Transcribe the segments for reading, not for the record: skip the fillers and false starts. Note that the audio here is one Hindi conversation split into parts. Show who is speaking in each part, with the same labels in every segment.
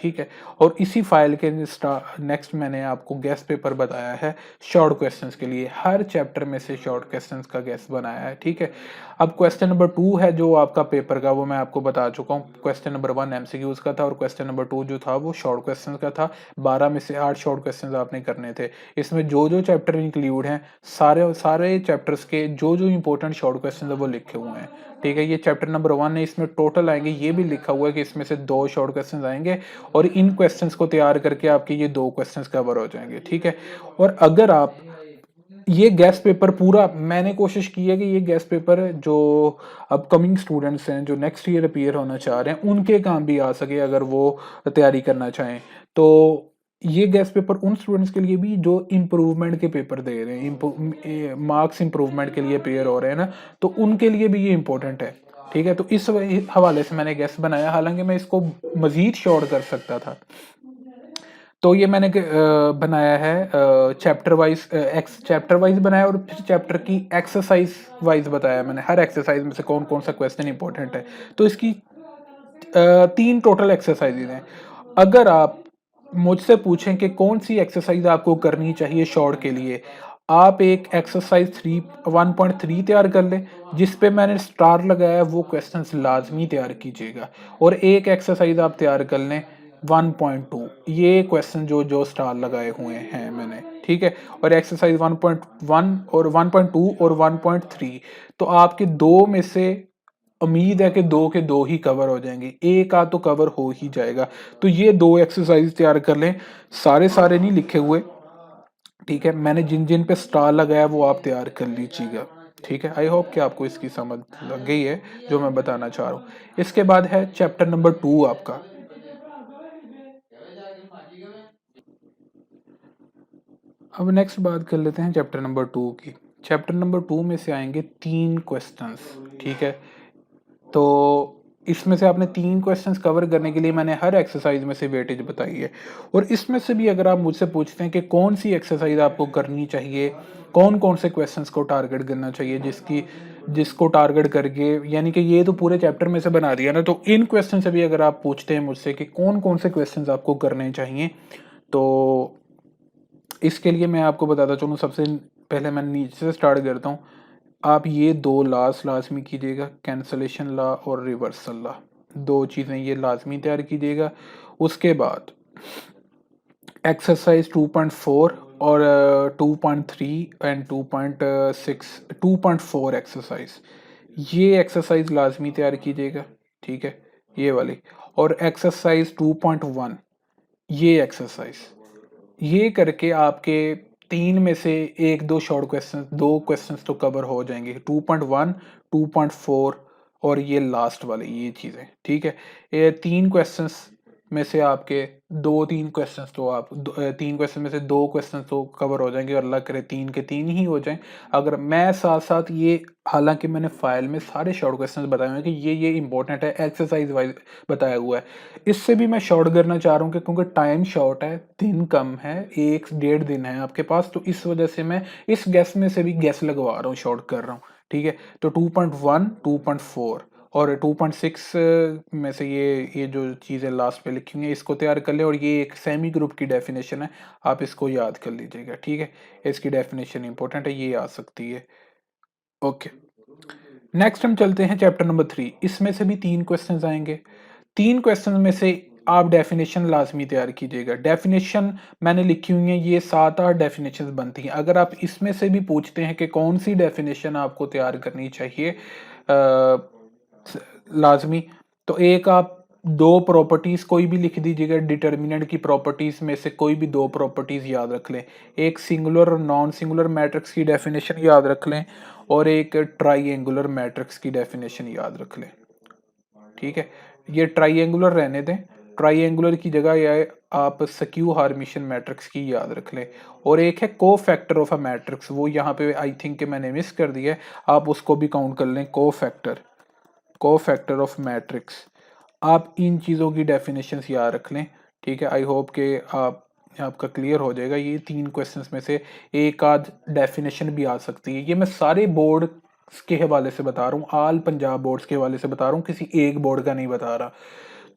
Speaker 1: ठीक है। और इसी फाइल के नेक्स्ट मैंने आपको गेस्ट पेपर बताया है शॉर्ट क्वेश्चंस के लिए, हर चैप्टर में से शॉर्ट क्वेश्चंस का गेस्ट बनाया है, ठीक है। अब क्वेश्चन नंबर 2 है जो आपका पेपर का, वो मैं आपको बता चुका हूँ। क्वेश्चन नंबर 1 एमसीक्यूज का था और क्वेश्चन नंबर 2 जो था वो शॉर्ट क्वेश्चन का था। 12 में से 8 शॉर्ट क्वेश्चन आपने करने थे। इसमें जो जो चैप्टर इंक्लूड हैं, सारे सारे चैप्टर्स के जो जो इंपॉर्टेंट शॉर्ट क्वेश्चन है वो लिखे हुए हैं, ठीक है। ये चैप्टर नंबर 1 है, इसमें टोटल आएंगे, ये भी लिखा हुआ है कि इसमें से 2 शॉर्ट क्वेश्चन आएंगे और इन क्वेश्चंस को तैयार करके आपके ये 2 क्वेश्चंस कवर हो जाएंगे, ठीक है। और अगर आप ये गेस्ट पेपर पूरा, मैंने कोशिश की है कि ये गेस्ट पेपर जो अपकमिंग स्टूडेंट्स हैं जो नेक्स्ट ईयर अपीयर होना चाह रहे हैं उनके काम भी आ सके अगर वो तैयारी करना चाहें। तो ये गेस्ट पेपर उन स्टूडेंट्स के लिए भी जो इम्प्रूवमेंट के पेपर दे रहे हैं, मार्क्स इम्प्रूवमेंट के लिए अपेयर हो रहे हैं ना, तो उनके लिए भी ये इम्पोर्टेंट है, ठीक है। तो इस हवाले से मैंने गेस्ट बनाया, हालांकि मैं इसको मजीद शॉर्ट कर सकता था। तो ये मैंने बनाया है चैप्टर वाइज बनाया और फिर चैप्टर की एक्सरसाइज वाइज बताया मैंने, हर एक्सरसाइज में से कौन कौन सा क्वेश्चन इंपॉर्टेंट है। तो इसकी 3 टोटल एक्सरसाइजेज हैं। अगर आप मुझसे पूछें कि कौन सी एक्सरसाइज आपको करनी चाहिए शॉर्ट के लिए, आप एक एक्सरसाइज 1.3 तैयार कर लें, जिस पे मैंने स्टार लगाया है, वो क्वेश्चंस लाजमी तैयार कीजिएगा। और एक एक्सरसाइज आप तैयार कर लें 1.2, ये क्वेश्चन जो जो स्टार लगाए हुए हैं मैंने, ठीक है। और एक्सरसाइज 1.1 और 1.2 और 1.3, तो आपके 2 में से उम्मीद है कि 2 के 2 ही कवर हो जाएंगे, एक आध तो कवर हो ही जाएगा। तो ये 2 एक्सरसाइज तैयार कर लें, सारे सारे नहीं लिखे हुए, ठीक है। मैंने जिन जिन पे स्टार लगाया वो आप तैयार कर लीजिएगा, ठीक है। आई होप कि आपको इसकी समझ लग गई है जो मैं बताना चाह रहा हूँ। इसके बाद है चैप्टर नंबर 2 आपका। अब नेक्स्ट बात कर लेते हैं चैप्टर नंबर 2 की। चैप्टर नंबर 2 में से आएंगे 3 क्वेश्चंस, ठीक है। तो इसमें से आपने 3 क्वेश्चंस कवर करने के लिए मैंने हर एक्सरसाइज में से वेटेज बताई है। और इसमें से भी अगर आप मुझसे पूछते हैं कि कौन सी एक्सरसाइज आपको करनी चाहिए, कौन कौन से क्वेश्चंस को टारगेट करना चाहिए, जिसको टारगेट करके, यानी कि ये तो पूरे चैप्टर में से बना दिया ना, तो इन क्वेश्चन से भी अगर आप पूछते हैं मुझसे कि कौन कौन से क्वेश्चंस आपको करने चाहिए, तो इसके लिए मैं आपको बताता चलूँ। सबसे पहले मैं नीचे से स्टार्ट करता हूँ। आप ये 2 लॉस लाजमी कीजिएगा, कैंसलेशन लॉ और रिवर्सल लॉ, 2 चीज़ें ये लाजमी तैयार कीजिएगा। उसके बाद एक्सरसाइज 2.4 और 2.3 एंड 2.6 2.4 एक्सरसाइज, ये एक्सरसाइज लाजमी तैयार कीजिएगा, ठीक है, ये वाली। और एक्सरसाइज 2.1, ये एक्सरसाइज, ये करके आपके 3 में से 1-2 शॉर्ट क्वेश्चन, 2 क्वेश्चंस तो कवर हो जाएंगे, 2.1 2.4 और ये लास्ट वाले, ये चीज़ें, ठीक है। ये 3 क्वेश्चंस में से आपके 2-3 क्वेश्चंस तो 3 क्वेश्चन में से 2 क्वेश्चन तो कवर हो जाएंगे और अल्लाह करे 3 के 3 ही हो जाएं। अगर मैं साथ साथ ये, हालांकि मैंने फाइल में सारे शॉर्ट क्वेश्चंस बताए हुए हैं कि ये इंपॉर्टेंट है, एक्सरसाइज वाइज बताया हुआ है। इससे भी मैं शॉर्ट करना चाह रहा हूँ कि क्योंकि टाइम शॉर्ट है, दिन कम है, 1-1.5 दिन है आपके पास, तो इस वजह से मैं इस गैस में से भी गैस लगवा रहा हूँ, शॉर्ट कर रहा हूँ, ठीक है। तो 2.1 2.4 और 2.6 में से ये जो चीज़ें लास्ट पे लिखी हुई हैं इसको तैयार कर ले। और ये एक सेमी ग्रुप की डेफिनेशन है, आप इसको याद कर लीजिएगा, ठीक है। इसकी डेफिनेशन इंपॉर्टेंट है, ये आ सकती है, ओके। नेक्स्ट हम चलते हैं चैप्टर नंबर 3। इसमें से भी 3 क्वेश्चंस आएंगे। 3 क्वेश्चन में से आप डेफिनेशन लाजमी तैयार कीजिएगा। डेफिनेशन मैंने लिखी हुई है, ये 7-8 डेफिनेशन बनती हैं। अगर आप इसमें से भी पूछते हैं कि कौन सी डेफिनेशन आपको तैयार करनी चाहिए लाजमी, तो एक आप 2 प्रॉपर्टीज कोई भी लिख दीजिएगा, डिटर्मिनेंट की प्रॉपर्टीज में से कोई भी 2 प्रॉपर्टीज याद रख लें। एक सिंगुलर और नॉन सिंगुलर मैट्रिक्स की डेफिनेशन याद रख लें और एक ट्राइएंगुलर मैट्रिक्स की डेफिनेशन याद रख लें, ठीक है। ये ट्राइएंगुलर रहने दें, ट्राइएंगुलर की जगह ये आप स्क्यू हार्मिशन मैट्रिक्स की याद रख लें। और एक है को फैक्टर ऑफ अ मैट्रिक्स, वो यहाँ पे आई थिंक कि मैंने मिस कर दिया है, आप उसको भी काउंट कर लें, को फैक्टर ऑफ मैट्रिक्स। आप इन चीज़ों की डेफिनेशंस याद रख लें, ठीक है। आई होप कि आपका क्लियर हो जाएगा। ये 3 क्वेश्चंस में से एक आध डेफिनेशन भी आ सकती है। ये मैं सारे बोर्ड के हवाले से बता रहा हूँ, आल पंजाब बोर्ड्स के हवाले से बता रहा हूँ, किसी एक बोर्ड का नहीं बता रहा।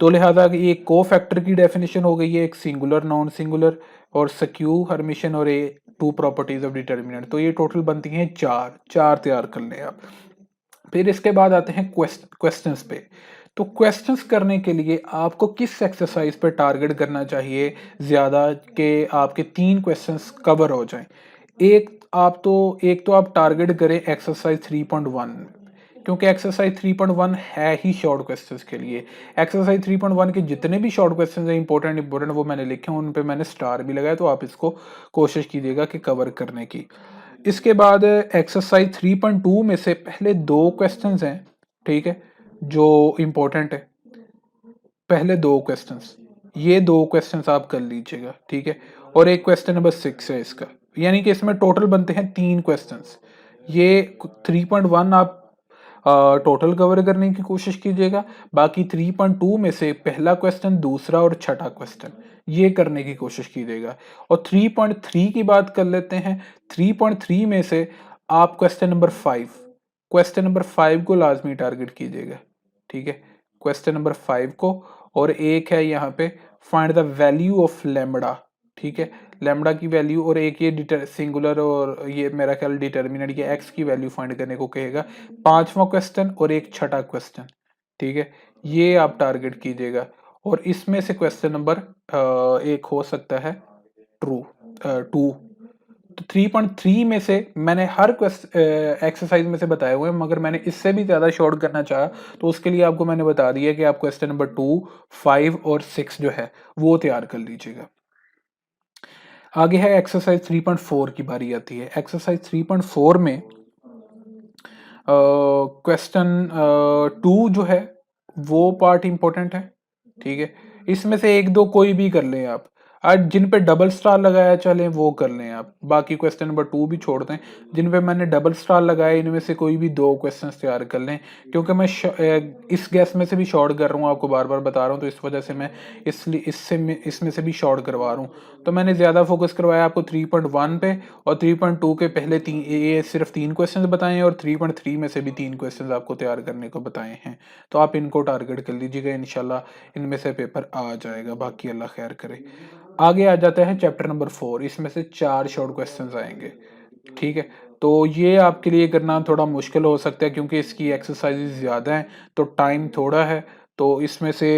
Speaker 1: तो लिहाजा ये को फैक्टर की डेफिनेशन हो गई है, एक सिंगुलर नॉन सिंगुलर और सक्यू हर्मिशन और ए टू प्रॉपर्टीज ऑफ डिटर्मिनेंट। तो ये टोटल बनती हैं चार, चार तैयार कर लें आप। फिर इसके बाद आते हैं क्वेश्चंस पे। तो क्वेश्चंस करने के लिए आपको किस एक्सरसाइज पे टारगेट करना चाहिए ज्यादा के आपके 3 क्वेश्चंस कवर हो जाएं। एक तो आप टारगेट करें एक्सरसाइज 3.1, क्योंकि एक्सरसाइज 3.1 है ही शॉर्ट क्वेश्चंस के लिए। एक्सरसाइज 3.1 के जितने भी शॉर्ट क्वेश्चंस हैं इंपॉर्टेंट वो मैंने लिखे हैं, उन पे मैंने स्टार भी लगाया, तो आप इसको कोशिश कीजिएगा कि कवर करने की। इसके बाद एक्सरसाइज 3.2 में से पहले 2 क्वेश्चंस हैं, ठीक है, जो इंपॉर्टेंट है। पहले 2 क्वेश्चंस, ये 2 क्वेश्चंस आप कर लीजिएगा, ठीक है। और एक क्वेश्चन नंबर 6 है इसका, यानी कि इसमें टोटल बनते हैं 3 क्वेश्चंस। ये 3.1 आप टोटल कवर करने की कोशिश कीजिएगा। बाकी 3.2 में से पहला क्वेश्चन, दूसरा और छठा क्वेश्चन ये करने की कोशिश कीजिएगा। और 3.3 की बात कर लेते हैं। 3.3 में से आप क्वेश्चन नंबर 5 को लाजमी टारगेट कीजिएगा, ठीक है, क्वेश्चन नंबर 5 को। और एक है यहाँ पे find the value of lambda, ठीक है, लैम्बडा की वैल्यू। और एक ये सिंगुलर और ये मेरा ख्याल डिटर्मिनेंट या एक्स की वैल्यू फाइंड करने को कहेगा। 5वां क्वेश्चन और एक छठा क्वेश्चन, ठीक है, ये आप टारगेट कीजिएगा। और इसमें से क्वेश्चन नंबर एक हो सकता है ट्रू 2। तो 3.3 में से मैंने हर एक्सरसाइज में से बताए हुए हैं, मगर मैंने इससे भी ज्यादा शॉर्ट करना चाहा तो उसके लिए आपको मैंने बता दिया कि आप क्वेश्चन नंबर 2, 5 और 6 जो है वो तैयार कर लीजिएगा। आगे है एक्सरसाइज 3.4 की बारी आती है। एक्सरसाइज 3.4 में क्वेश्चन 2 जो है वो पार्ट इंपॉर्टेंट है, ठीक है। इसमें से एक दो कोई भी कर लें आप, आज जिन पे डबल स्टार लगाया चलें वो कर लें आप। बाकी क्वेश्चन नंबर 2 भी छोड़ दें। जिन पे मैंने डबल स्टार लगाया इनमें से कोई भी 2 क्वेश्चंस तैयार कर लें, क्योंकि मैं इस गैस में से भी शॉर्ट कर रहा हूँ, आपको बार बार बता रहा हूँ, तो इस वजह से मैं इसमें से भी शॉर्ट करवा रहा हूँ। तो मैंने ज़्यादा फोकस करवाया आपको 3.1 पे, और 3.2 के पहले ये सिर्फ 3 क्वेश्चन बताए हैं, और 3.3 में से भी 3 क्वेश्चन आपको तैयार करने को बताए हैं। तो आप इनको टारगेट कर लीजिएगा, इंशाल्लाह इनमें से पेपर आ जाएगा। बाकी अल्लाह खैर करे। आगे आ जाता है चैप्टर नंबर 4। इसमें से 4 शॉर्ट क्वेश्चंस आएंगे, ठीक है। तो ये आपके लिए करना थोड़ा मुश्किल हो सकता है, क्योंकि इसकी एक्सरसाइजेज ज़्यादा हैं तो टाइम थोड़ा है। तो इसमें से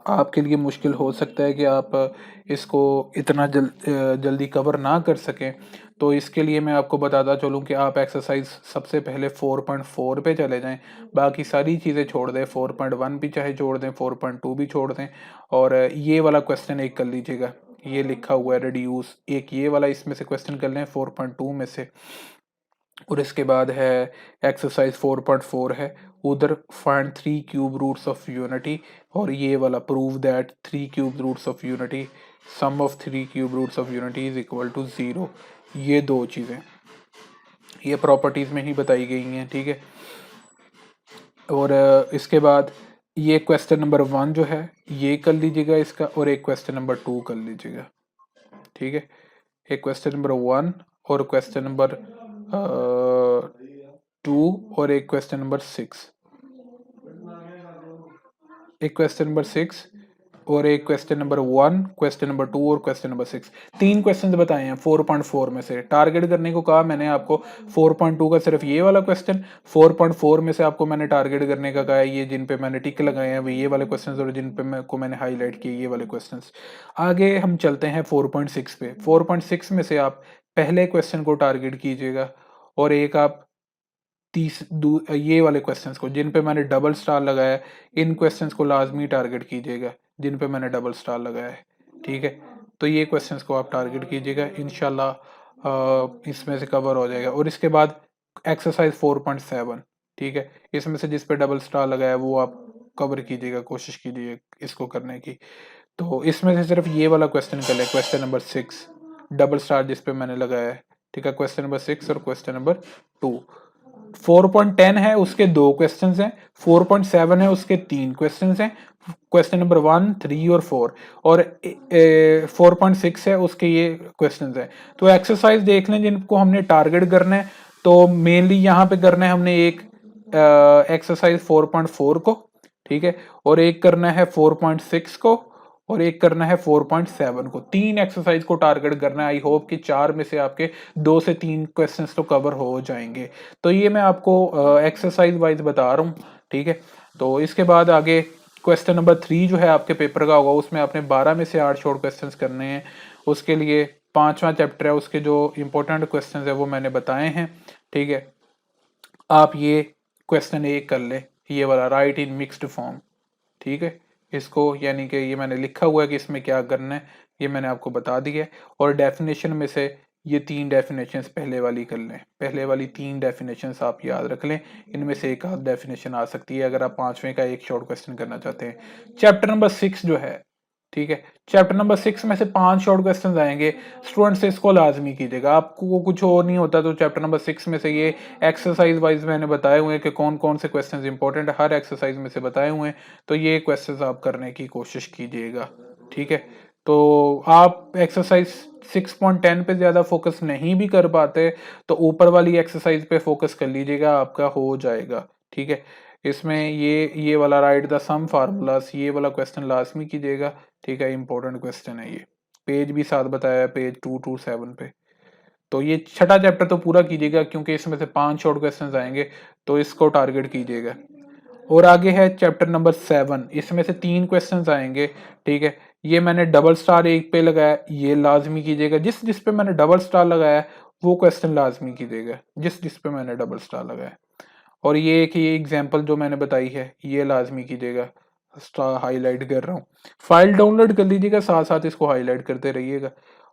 Speaker 1: आपके लिए मुश्किल हो सकता है कि आप इसको इतना जल्दी कवर ना कर सकें। तो इसके लिए मैं आपको बताता चलूँ कि आप एक्सरसाइज सबसे पहले 4.4 पे चले जाएं। बाकी सारी चीज़ें छोड़ दें, 4.1 भी चाहे छोड़ दें, 4.2 भी छोड़ दें, और ये वाला क्वेश्चन एक कर लीजिएगा, ये लिखा हुआ है रिड्यूस, एक ये वाला इसमें से क्वेश्चन कर लें 4.2 में से। और इसके बाद है एक्सरसाइज 4.4 है, उधर find 3 cube roots of unity, और ये वाला prove that 3 cube roots of unity sum of 3 cube roots of unity is equal to 0। ये 2 चीज़ें ये प्रॉपर्टीज में ही बताई गई हैं, ठीक है। और इसके बाद ये क्वेश्चन नंबर 1 जो है ये कर लीजिएगा इसका, और एक क्वेश्चन नंबर 2 कर लीजिएगा, ठीक है। एक क्वेश्चन नंबर 1 और क्वेश्चन नंबर 2 और एक क्वेश्चन नंबर 6, एक क्वेश्चन नंबर 6 और एक क्वेश्चन नंबर 1, क्वेश्चन नंबर 2 और क्वेश्चन नंबर 6। 3 क्वेश्चन बताए हैं 4.4 में से। टारगेट करने को कहा मैंने आपको 4.2 का सिर्फ ये वाला क्वेश्चन, 4.4 में से आपको मैंने टारगेट करने का कहा है ये जिन पे मैंने टिक लगाए हैं ये वाले क्वेश्चन, और जिन पे मैंने हाईलाइट किए ये वाले क्वेश्चन। आगे हम चलते हैं 4.6 पे। 4.6 में से आप पहले क्वेश्चन को टारगेट कीजिएगा, और एक आप ये वाले क्वेश्चंस को जिन पे मैंने डबल स्टार लगाया है इन क्वेश्चंस को लाजमी टारगेट कीजिएगा, जिन पे मैंने डबल स्टार लगाया है, ठीक है। तो ये क्वेश्चंस को आप टारगेट कीजिएगा, इंशाल्लाह इसमें से कवर हो जाएगा। और इसके बाद एक्सरसाइज 4.7, ठीक है, इसमें से जिस पे डबल स्टार लगाया है वो आप कवर कीजिएगा, कोशिश कीजिए इसको करने की। तो इसमें से सिर्फ ये वाला क्वेश्चन कर ले, क्वेश्चन नंबर 6 डबल स्टार जिस पे मैंने लगाया है, ठीक है, क्वेश्चन नंबर 6 और क्वेश्चन नंबर 2। 4.10 है उसके 2 क्वेश्चंस हैं, 4.7 है उसके 3 क्वेश्चंस हैं, क्वेश्चन नंबर 1, 3 और 4, और 4.6 है उसके ये क्वेश्चंस हैं। तो एक्सरसाइज देख लें जिनको हमने टारगेट करना है। तो मेनली यहाँ पे करना है हमने एक एक्सरसाइज 4.4 को, ठीक है, और एक करना है 4.6 को, और एक करना है 4.7 को। 3 एक्सरसाइज को टारगेट करना है। आई होप कि 4 में से आपके 2 से 3 क्वेश्चंस तो कवर हो जाएंगे। तो ये मैं आपको एक्सरसाइज वाइज बता रहा हूँ, ठीक है। तो इसके बाद आगे क्वेश्चन नंबर 3 जो है आपके पेपर का होगा, उसमें आपने 12 में से 8 शॉर्ट क्वेश्चंस करने हैं। उसके लिए 5वां चैप्टर है, उसके जो इंपॉर्टेंट क्वेश्चंस है वो मैंने बताए हैं, ठीक है। आप ये क्वेश्चन एक कर ले, ये वाला, राइट इन मिक्स्ड फॉर्म, ठीक है। इसको यानी कि ये मैंने लिखा हुआ है कि इसमें क्या करना है, ये मैंने आपको बता दिया है। और डेफिनेशन में से ये 3 डेफिनेशंस पहले वाली कर लें, पहले वाली 3 डेफिनेशंस आप याद रख लें। इनमें से एक आध डेफिनेशन आ सकती है अगर आप 5वें का एक शॉर्ट क्वेश्चन करना चाहते हैं। चैप्टर नंबर 6 जो है, ठीक है, चैप्टर नंबर 6 में से 5 शॉर्ट क्वेश्चन आएंगे। स्टूडेंट से इसको लाजमी कीजिएगा, आपको कुछ और नहीं होता तो चैप्टर नंबर 6 में से ये एक्सरसाइज वाइज मैंने बताए हुए हैं कि कौन कौन से क्वेश्चंस इंपॉर्टेंट है, हर एक्सरसाइज में से बताए हुए हैं। तो ये क्वेश्चंस आप करने की कोशिश कीजिएगा, ठीक है। तो आप एक्सरसाइज 6.10 पे ज्यादा फोकस नहीं भी कर पाते तो ऊपर वाली एक्सरसाइज पे फोकस कर लीजिएगा, आपका हो जाएगा, ठीक है। इसमें ये वाला राइट द सम फार्मूलास, ये वाला क्वेश्चन लाजमी कीजिएगा, ठीक है। इंपॉर्टेंट क्वेश्चन है ये, पेज भी साथ बताया है, पेज 227 पे। तो ये छठा चैप्टर तो पूरा कीजिएगा क्योंकि इसमें से 5 शॉर्ट क्वेश्चंस आएंगे, तो इसको टारगेट कीजिएगा। और आगे है चैप्टर नंबर 7, इसमें से 3 क्वेश्चंस आएंगे, ठीक है। ये मैंने डबल स्टार एक पे लगाया, ये लाजमी कीजिएगा। जिस जिस पे मैंने डबल स्टार लगाया वो क्वेश्चन लाजमी कीजिएगा, जिस जिस पे मैंने डबल स्टार लगाया। और ये कि ये एग्जाम्पल जो मैंने बताई है ये लाजमी कीजिएगा, स्टार हाईलाइट कर रहा हूँ। फाइल डाउनलोड कर लीजिएगा, साथ साथ इसको हाईलाइट करते रहिएगा।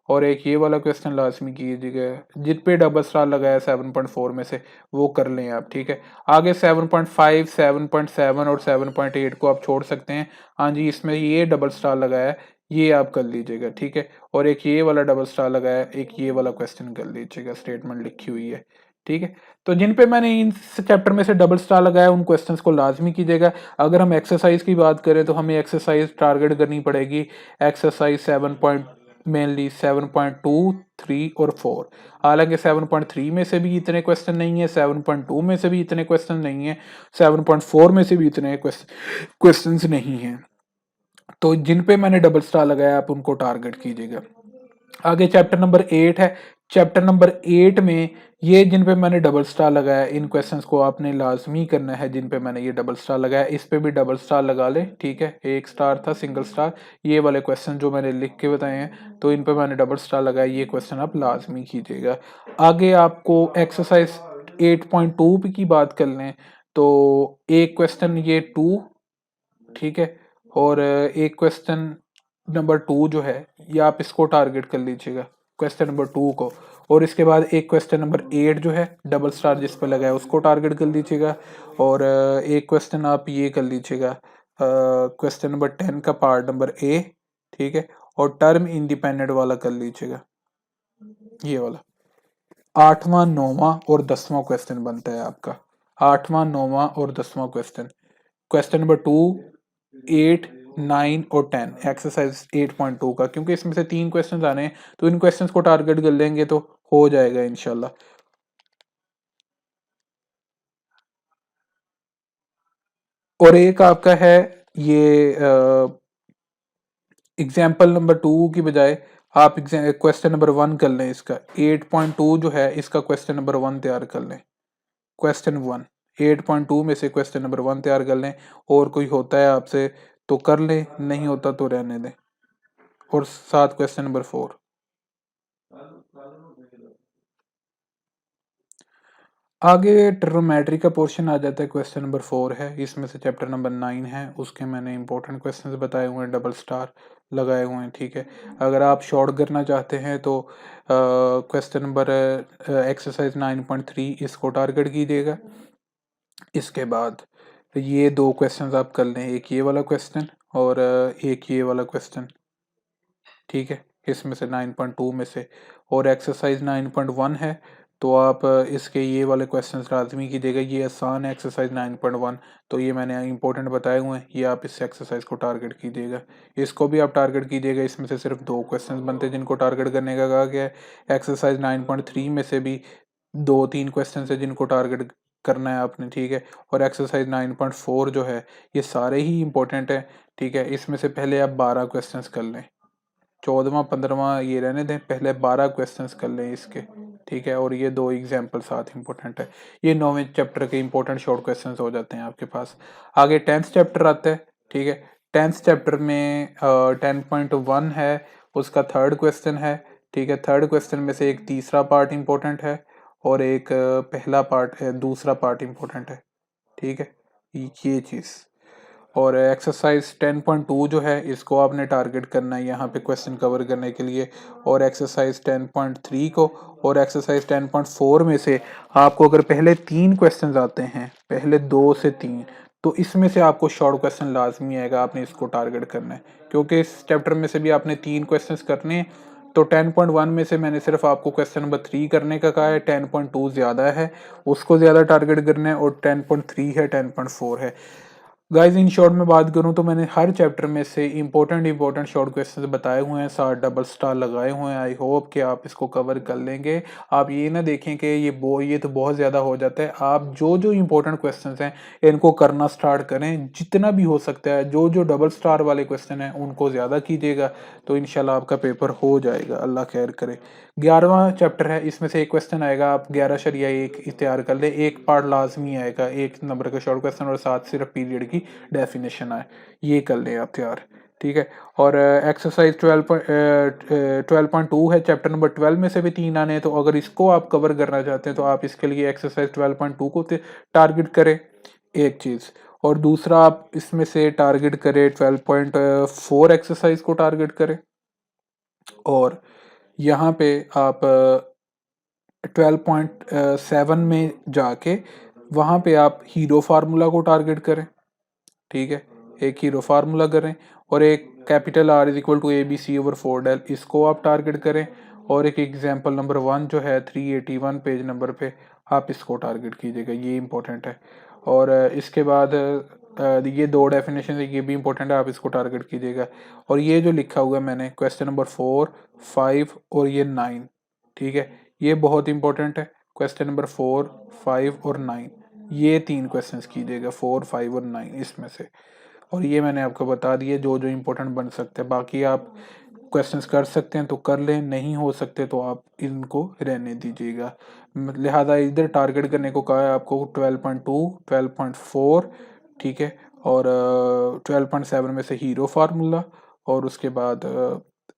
Speaker 1: और एक ये वाला क्वेश्चन लाजमी कीजिएगा, जिन पे डबल स्टार लगाया 7.4 में से वो कर लें आप, ठीक है। आगे 7.5, 7.7 और 7.8 को आप छोड़ सकते हैं। हाँ जी, इसमें ये डबल स्टार लगाया है, ये आप कर लीजिएगा, ठीक है। और एक ये वाला डबल स्टार लगाया, एक ये वाला क्वेश्चन कर लीजिएगा, स्टेटमेंट लिखी हुई है, ठीक है। तो जिन पे मैंने इन चैप्टर में से डबल स्टार लगाया उन क्वेश्चंस को लाजमी कीजिएगा। अगर हम एक्सरसाइज की बात करें तो हमें एक्सरसाइज टारगेट करनी पड़ेगी, एक्सरसाइज 7 पॉइंट, मेनली 7.2, 3 और 4। हालांकि 7.3 में से भी इतने क्वेश्चन नहीं है, 7.2 में से भी इतने क्वेश्चन नहीं है, 7.4 में से भी इतने क्वेश्चंस नहीं है। तो जिन पे मैंने डबल स्टार लगाया आप उनको टारगेट कीजिएगा। आगे चैप्टर नंबर 8 है। चैप्टर नंबर 8 में ये जिन पे मैंने डबल स्टार लगाया इन क्वेश्चंस को आपने लाजमी करना है। जिन पे मैंने ये डबल स्टार लगाया इस पे भी डबल स्टार लगा ले, ठीक है। एक स्टार था, सिंगल स्टार, ये वाले क्वेश्चन जो मैंने लिख के बताए हैं तो इन पे मैंने डबल स्टार लगाया, ये क्वेश्चन आप लाजमी कीजिएगा। आगे आपको एक्सरसाइज 8.2 की बात कर लें तो एक क्वेश्चन ये 2, ठीक है। और एक क्वेश्चन नंबर 2 जो है ये आप इसको टारगेट कर लीजिएगा, क्वेश्चन नंबर 2 को। और इसके बाद एक क्वेश्चन नंबर 8 जो है डबल स्टार जिस पे लगा है उसको टारगेट कर लीजिएगा। और एक क्वेश्चन आप ये कर लीजिएगा, क्वेश्चन नंबर 10 का पार्ट नंबर ए, ठीक है। और टर्म इंडिपेंडेंट वाला कर लीजिएगा, ये वाला। 8वां 9वां और 10वां क्वेश्चन बनता है आपका, 8वां 9वां और 10वां क्वेश्चन। क्वेश्चन नंबर 2, 8, 9 और 10 एक्सरसाइज 8.2 का, क्योंकि इसमें से 3 क्वेश्चंस आने हैं तो इन क्वेश्चंस को टारगेट कर लेंगे तो हो जाएगा इंशाल्लाह। और एक आपका है ये एग्जाम्पल नंबर 2 की बजाय आप क्वेश्चन नंबर 1 कर लें। इसका 8.2 जो है इसका क्वेश्चन नंबर 1 तैयार कर लें, क्वेश्चन 1। 8.2 में से क्वेश्चन नंबर 1 तैयार कर लें। और कोई होता है आपसे तो कर लें, नहीं होता तो रहने दें। और साथ क्वेश्चन नंबर 4। आगे ट्रिग्नोमेट्री का पोर्शन आ जाता है, क्वेश्चन नंबर 4 है। इसमें से चैप्टर नंबर 9 है, उसके मैंने इंपॉर्टेंट क्वेश्चंस बताए हुए हैं, डबल स्टार लगाए हुए हैं, ठीक है। अगर आप शॉर्ट करना चाहते हैं तो क्वेश्चन नंबर एक्सरसाइज 9.3 इसको टारगेट कीजिएगा। इसके बाद ये 2 क्वेश्चंस आप कर लें, एक ये वाला क्वेश्चन और एक ये वाला क्वेश्चन, ठीक है। इसमें से 9.2 में से। और एक्सरसाइज 9.1 है तो आप इसके ये वाले क्वेश्चंस लाजमी कीजिएगा, ये आसान है एक्सरसाइज 9.1। तो ये मैंने इंपॉर्टेंट बताए हुए हैं, ये आप इस एक्सरसाइज को टारगेट कीजिएगा। इसको भी आप टारगेट कीजिएगा, इसमें से सिर्फ 2 क्वेश्चंस बनते हैं जिनको टारगेट करने का कहा गया है। एक्सरसाइज 9.3 में से भी 2-3 क्वेश्चन है जिनको टारगेट करना है आपने, ठीक है। और एक्सरसाइज 9.4 जो है ये सारे ही इंपॉर्टेंट है, ठीक है। इसमें से पहले आप 12 क्वेश्चंस कर लें, 14वां 15वां ये रहने दें, पहले 12 क्वेश्चंस कर लें इसके, ठीक है। और ये 2 एग्जाम्पल साथ इंपॉर्टेंट है, ये 9वें चैप्टर के इंपॉर्टेंट शॉर्ट क्वेश्चंस हो जाते हैं आपके पास। आगे 10th चैप्टर आता है, ठीक है। 10th चैप्टर में 10.1 है, उसका 3rd क्वेश्चन है, ठीक है। 3rd क्वेश्चन में से एक तीसरा पार्ट इंपॉर्टेंट है और एक पहला पार्ट है, दूसरा पार्ट इंपॉर्टेंट है, ठीक है। ये चीज़। और एक्सरसाइज 10.2 जो है इसको आपने टारगेट करना है यहाँ पे क्वेश्चन कवर करने के लिए, और एक्सरसाइज 10.3 को। और एक्सरसाइज 10.4 में से आपको अगर पहले 3 क्वेश्चंस आते हैं, पहले 2 से 3, तो इसमें से आपको शॉर्ट क्वेश्चन लाजमी आएगा, आपने इसको टारगेट करना है, क्योंकि इस चैप्टर में से भी आपने 3 क्वेश्चंस करने हैं। तो 10.1 में से मैंने सिर्फ आपको क्वेश्चन नंबर 3 करने का कहा है, 10.2 ज़्यादा है, उसको ज़्यादा टारगेट करना है, और 10.3 है, 10.4 है। गाइस इन शॉर्ट में बात करूं तो मैंने हर चैप्टर में से इंपॉर्टेंट शॉर्ट क्वेश्चंस बताए हुए हैं, 7 डबल स्टार लगाए हुए हैं। आई होप कि आप इसको कवर कर लेंगे। आप ये ना देखें कि ये तो बहुत ज़्यादा हो जाता है, आप जो जो इंपॉर्टेंट क्वेश्चंस हैं इनको करना स्टार्ट करें जितना भी हो सकता है। जो जो डबल स्टार वाले क्वेश्चन हैं उनको ज़्यादा कीजिएगा, तो इंशाल्लाह आपका पेपर हो जाएगा, अल्लाह खैर करे। 11वां चैप्टर है, इसमें से एक क्वेश्चन आएगा, आप 11 1 तैयार कर ले, एक पार्ट लाजमी आएगा, 1 नंबर का शॉर्ट क्वेश्चन, और 7 सिर्फ पीरियड की डेफिनेशन आए, ये कर ले आप तैयार, ठीक है। और एक्सरसाइज 12.2 है, चैप्टर नंबर 12 में से भी 3 आने हैं, तो अगर इसको आप कवर करना चाहते हैं तो आप इसके लिए एक्सरसाइज 12.2 को टारगेट करें, एक चीज़। और दूसरा आप इसमें से टारगेट करें 12.4 एक्सरसाइज को टारगेट करें। और यहाँ पे आप 12.7 में जाके वहाँ पे आप हीरो फार्मूला को टारगेट करें, ठीक है। एक हीरो फार्मूला करें, और एक capital R is equal to a b c over 4 del, इसको आप टारगेट करें। और एक एग्जाम्पल नंबर 1 जो है 381 पेज नंबर पे, आप इसको टारगेट कीजिएगा, ये इंपॉर्टेंट है। और इसके बाद ये 2 डेफिनेशन है, ये भी इंपॉर्टेंट है, आप इसको टारगेट कीजिएगा। और ये जो लिखा हुआ है मैंने क्वेश्चन नंबर 4 5 और ये 9, ठीक है, ये बहुत इंपॉर्टेंट है। क्वेश्चन नंबर 4 5 और 9, ये 3 क्वेश्चंस कीजिएगा, 4 5 और 9 इसमें से। और ये मैंने आपको बता दिया जो जो इंपॉर्टेंट बन सकते हैं, बाकी आप क्वेश्चंस कर सकते हैं तो कर लें, नहीं हो सकते तो आप इनको रहने दीजिएगा। लिहाजा इधर टारगेट करने को कहा है आपको 12.2 12.4, ठीक है। और 12.7 में से हीरो फार्मूला, और उसके बाद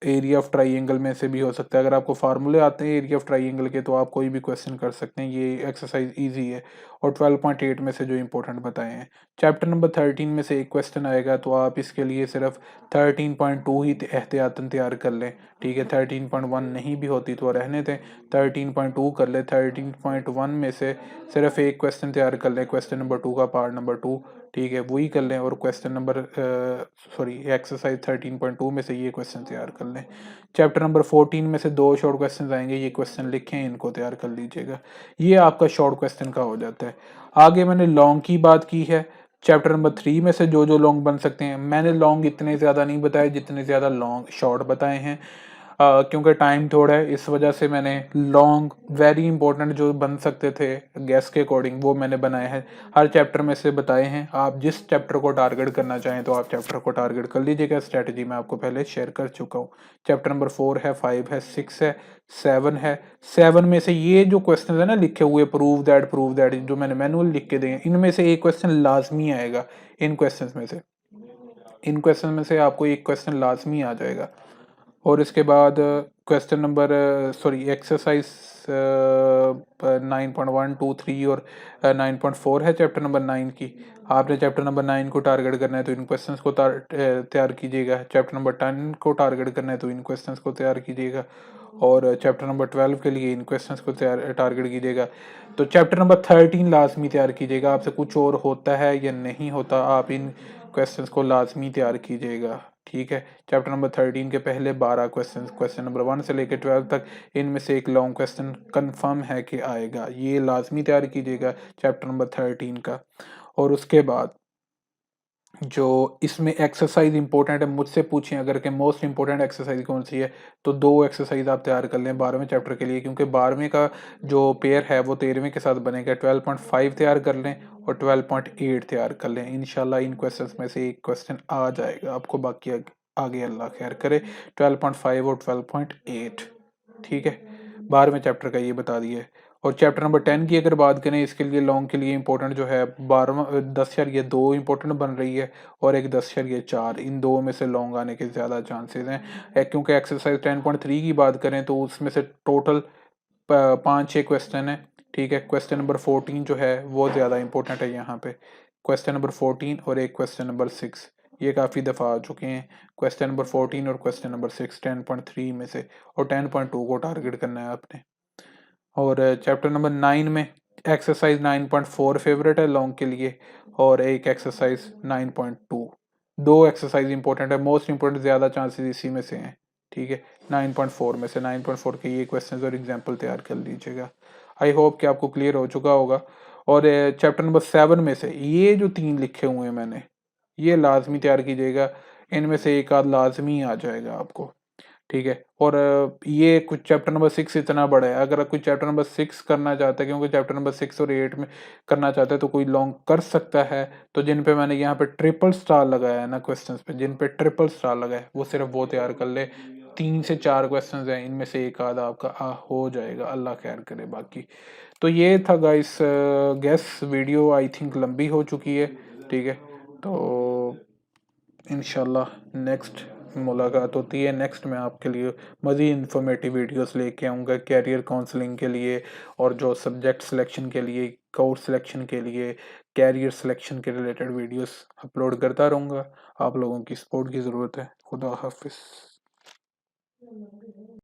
Speaker 1: एरिया ऑफ ट्राइंगल में से भी हो सकता है। अगर आपको फार्मूले आते हैं एरिया ऑफ ट्राइंगल के तो आप कोई भी क्वेश्चन कर सकते हैं, ये एक्सरसाइज इजी है। और 12.8 में से जो इंपॉर्टेंट बताए हैं। चैप्टर नंबर 13 में से एक क्वेश्चन आएगा, तो आप इसके लिए सिर्फ 13.2 ही एहतियातन तैयार कर लें, ठीक है। 13.1 नहीं भी होती तो रहने दें, 13.2 कर ले। 13.1 में से सिर्फ एक क्वेश्चन तैयार कर लें, क्वेश्चन नंबर 2 का पार्ट नंबर 2, ठीक है, वही कर लें। और क्वेश्चन नंबर एक्सरसाइज 13.2 में से ये क्वेश्चन तैयार कर लें। चैप्टर नंबर 14 में से 2 शॉर्ट क्वेश्चन आएंगे, ये क्वेश्चन लिखें, इनको तैयार कर लीजिएगा, ये आपका शॉर्ट क्वेश्चन का हो जाता है। आगे मैंने लॉन्ग की बात की है, चैप्टर नंबर 3 में से जो जो लॉन्ग बन सकते हैं, मैंने लॉन्ग इतने ज़्यादा नहीं बताए जितने ज़्यादा लॉन्ग शॉर्ट बताए हैं, क्योंकि टाइम थोड़ा है, इस वजह से मैंने लॉन्ग वेरी इंपॉर्टेंट जो बन सकते थे गैस के अकॉर्डिंग वो मैंने बनाए हैं, हर चैप्टर में से बताए हैं। आप जिस चैप्टर को टारगेट करना चाहें तो आप चैप्टर को टारगेट कर लीजिएगा, स्ट्रैटेजी मैं आपको पहले शेयर कर चुका हूँ। चैप्टर नंबर 4 है, 5 है, 6 है, 7 है। 7 में से ये जो क्वेश्चन है ना लिखे हुए, प्रूव दैट जो मैंने मैनुअल लिख के दिए, इनमें से एक क्वेश्चन लाजमी आएगा। इन क्वेश्चन में से आपको एक क्वेश्चन लाजमी आ जाएगा। और इसके बाद क्वेश्चन नंबर एक्सरसाइज 9.1 2 3 और 9.4 है चैप्टर नंबर 9 की। आपने चैप्टर नंबर 9 को टारगेट करना है तो इन क्वेश्चंस को तैयार कीजिएगा। चैप्टर नंबर 10 को टारगेट करना है तो इन क्वेश्चंस को तैयार कीजिएगा। और चैप्टर नंबर 12 के लिए इन क्वेश्चंस को टारगेट कीजिएगा। तो चैप्टर नंबर 13 लाजमी तैयार कीजिएगा, आपसे कुछ और होता है या नहीं होता, आप इन क्वेश्चंस को लाजमी तैयार कीजिएगा, ठीक है। चैप्टर नंबर 13 के पहले 12 क्वेश्चन, क्वेश्चन नंबर 1 से लेकर 12 तक, इनमें से एक लॉन्ग क्वेश्चन कंफर्म है कि आएगा, ये लाजमी तैयार कीजिएगा चैप्टर नंबर 13 का। और उसके बाद जो इसमें एक्सरसाइज इंपॉर्टेंट है, मुझसे पूछें अगर कि मोस्ट इंपॉर्टेंट एक्सरसाइज कौन सी है, तो 2 एक्सरसाइज आप तैयार कर लें 12वें चैप्टर के लिए, क्योंकि 12वें का जो पेयर है वो 13वें के साथ बनेगा। 12.5 तैयार कर लें और 12.8 तैयार कर लें। इंशाल्लाह इन क्वेश्चंस में से एक क्वेश्चन आ जाएगा आपको, बाकी आगे अल्लाह खैर करे। 12.5 और 12.8, ठीक है, 12वें चैप्टर का ये बता दिए। और चैप्टर नंबर 10 की अगर बात करें, इसके लिए लॉन्ग के लिए इंपॉर्टेंट जो है 10/2 इंपॉर्टेंट बन रही है और एक 10/4, इन दो में से लॉन्ग आने के ज़्यादा चांसेस हैं। क्योंकि एक्सरसाइज 10.3 की बात करें तो उसमें से टोटल 5-6 क्वेश्चन है, ठीक है। क्वेश्चन नंबर 14 जो है वो ज़्यादा इंपॉर्टेंट है यहाँ पे, क्वेश्चन नंबर 14 और एक क्वेश्चन नंबर 6, ये काफ़ी दफ़ा आ चुके हैं। क्वेश्चन नंबर 14 और क्वेश्चन नंबर 6 10.3 में से, और 10.2 को टारगेट करना है आपने। और चैप्टर नंबर 9 में एक्सरसाइज 9.4 फेवरेट है लॉन्ग के लिए, और एक एक्सरसाइज 9.2। दो एक्सरसाइज इंपॉर्टेंट है, मोस्ट इंपॉर्टेंट ज़्यादा चांसेस इसी में से हैं, ठीक है। 9.4 में से 9.4 के ये क्वेश्चन और एग्जाम्पल तैयार कर लीजिएगा। आई होप कि आपको क्लियर हो चुका होगा। और चैप्टर नंबर 7 में से ये जो 3 लिखे हुए हैं मैंने, ये लाजमी तैयार कीजिएगा, इनमें से एक आध लाजमी आ जाएगा आपको, ठीक है। और ये कुछ चैप्टर नंबर 6 इतना बड़ा है, अगर कोई चैप्टर नंबर 6 करना चाहता है, क्योंकि चैप्टर नंबर 6 और 8 में करना चाहता है तो कोई लॉन्ग कर सकता है। तो जिन पे मैंने यहाँ पे ट्रिपल स्टार लगाया है ना क्वेश्चंस पे, जिन पे ट्रिपल स्टार लगा है वो सिर्फ वो तैयार कर ले। 3 से 4 क्वेश्चंस हैं, इनमें से एक आधा आपका हो जाएगा, अल्लाह खैर करे। बाकी तो ये था guys, gas video I think लंबी हो चुकी है, ठीक है। तो इंशाल्लाह नेक्स्ट मुलाकात होती है। नेक्स्ट मैं आपके लिए मज़ीद इन्फॉर्मेटिव वीडियोस लेके आऊँगा कैरियर काउंसलिंग के लिए, और जो सब्जेक्ट सिलेक्शन के लिए, कोर्स सिलेक्शन के लिए, कैरियर सिलेक्शन के रिलेटेड वीडियोस अपलोड करता रहूँगा। आप लोगों की सपोर्ट की ज़रूरत है। खुदा हाफिज़।